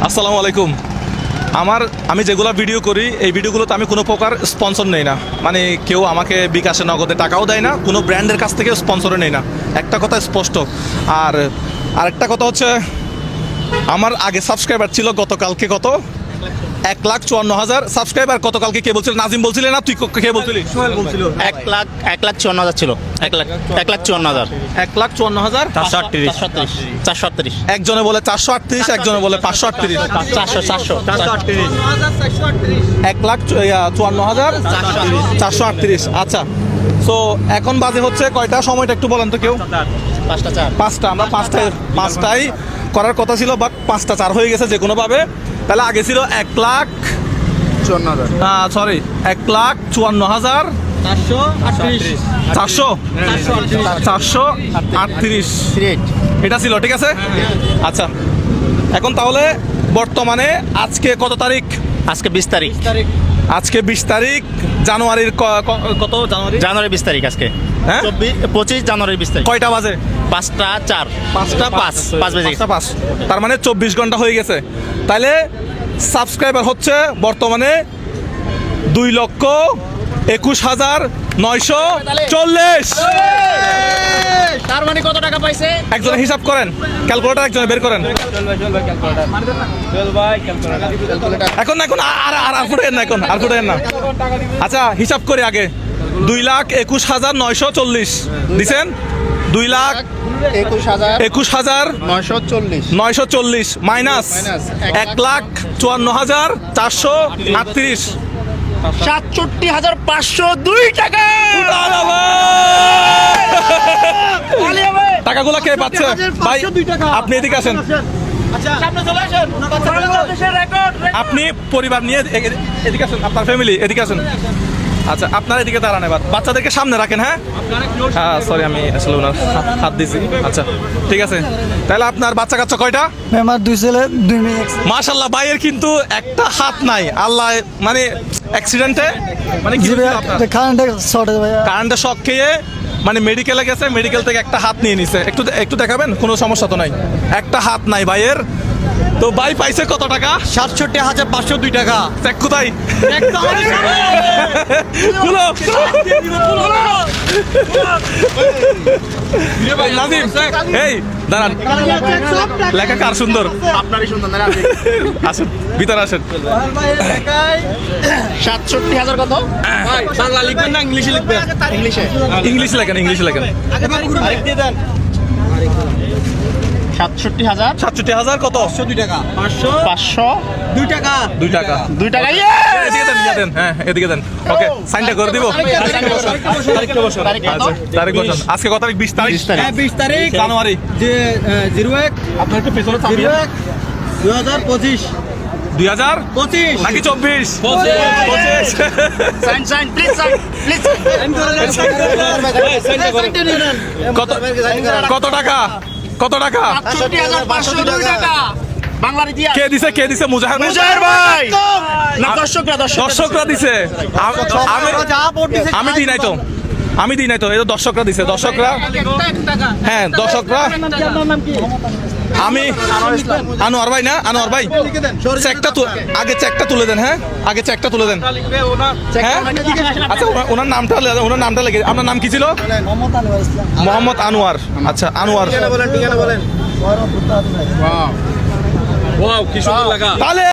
আসসালামু আলাইকুম। আমি যেগুলো ভিডিও করি এই ভিডিওগুলোতে আমি কোনো প্রকার স্পন্সর নেই না, মানে কেউ আমাকে বিকাশে নগদে টাকাও দেয় না, কোনো ব্র্যান্ডের কাছ থেকে স্পন্সরও নেই না, একটা কথা স্পষ্ট। আর আরেকটা কথা হচ্ছে, আমার আগে সাবস্ক্রাইবার ছিল গতকালকে কত 1,54,000 সাবস্ক্রাইবার। গতকালকে কে বলছিল? নাজিম বলছিলে না? তুই কে বলছিলি? সোহেল বলছিল 1,54,000 ছিল। 1,54,000 1,54,000 438 একজনে বলে 438, একজনে বলে 538। 1,54,438। আচ্ছা, সো এখন বাজে হচ্ছে কয়টা? সময়টা একটু বলেন তো কেউ। 5টা। আমরা পাঁচটায় করার কথা ছিল, বাট 5টা 4 হয়ে গেছে যে কোনোভাবে। তাহলে আগে ছিল 1,54,000, সরি 1,54,000 438 এটা ছিল, ঠিক আছে। আচ্ছা, এখন তাহলে বর্তমানে আজকে কত তারিখ? আজকে 20 তারিখ। আজকে 20 তারিখ জানুয়ারির কত? জানুয়ারি 20 তারিখ আজকে। হ্যাঁ, 25 জানুয়ারি 20 তারিখ। কয়টা বাজে? 5টা 4 5টা 5 বেজে গেছে। 5, তার মানে 24 ঘন্টা হয়ে গেছে। তাহলে সাবস্ক্রাইবার হচ্ছে বর্তমানে 2,21,940। তার মানে কত টাকা পাইছে? একজনে হিসাব করেন, ক্যালকুলেটর একজনে বের করেন। এখন আর ফুটেন না, আর ফুটেন না। আচ্ছা, হিসাব করি আগে। 2,21,940 দিছেন। 2,21,940 মাইনাস 1,54,438। 67,502 টাকা। টাকাগুলো কে পাচ্ছে? ভাই আপনি এদিকে আসেন, আপনি পরিবার নিয়ে এদিকে আসেন, আপনার ফ্যামিলি এদিকে আসেন। আচ্ছা, আপনারা এদিকে দাঁড়ান, এবার বাচ্চাদেরকে সামনে রাখেন। হ্যাঁ, সরি আমি আসলে ওনার হাত দিছি। আচ্ছা, ঠিক আছে। তাহলে আপনার বাচ্চা কাচ্চা কয়টা? আমার 2 ছেলে 2 মেয়ে। মাশাআল্লাহ, ভাইয়ের কিন্তু একটা হাত নাই। আল্লাহ, মানে অ্যাক্সিডেন্টে, মানে কি কারেন্টের শক খেয়ে মানে মেডিকেলে গেছে, মেডিকেল থেকে একটা হাত নিয়ে নিছে। একটু দেখাবেন? কোনো সমস্যা তো নাই, একটা হাত নাই ভাইয়ের। তো ভাই পাইছে কত টাকা? 67,502 টাকা। চেক কোথায়? নাজিম, এই দাঁড়ান, লেখা কার সুন্দর? আপনারই সুন্দর না? আসেন ভিতরে আসেন। 67,000 কত? বাংলা লিখবেন না ইংলিশে লিখবেন? ইংলিশ লেখেন। 67,000 কত? 502 টাকা। 502 টাকা। 2 টাকা। 2 টাকা। এদিকে দেন, হ্যাঁ এদিকে দেন। ওকে, সাইনটা করে দিব। আচ্ছা, তারিখ বসুন। আজকে কত তারিখ? 20 তারিখ। 20 তারিখ জানুয়ারি যে 01 আপনার একটু পেছনে চাপিয়ে। 2025 2025 নাকি 24? 25। সাইন প্লিজ কত টাকা? 67,502 টাকা। বাংলার ইতিহাস। কে দিছে? মুজাহির ভাই না, দর্শকরা দিছে। আমি দিই নাই তো, এই তো দর্শকরা দিছে। হ্যাঁ, দর্শকরা। আমি আনোয়ার ভাই না? আনোয়ার ভাই, আগে চেকটা তুলে দেন। হ্যাঁ, আগে চেকটা তুলে দেন। হ্যাঁ, আচ্ছা, ওনার নামটা লেগে। আপনার নাম কি ছিল? মোহাম্মদ আনোয়ার। আচ্ছা, আনোয়ার। বলেন। তাহলে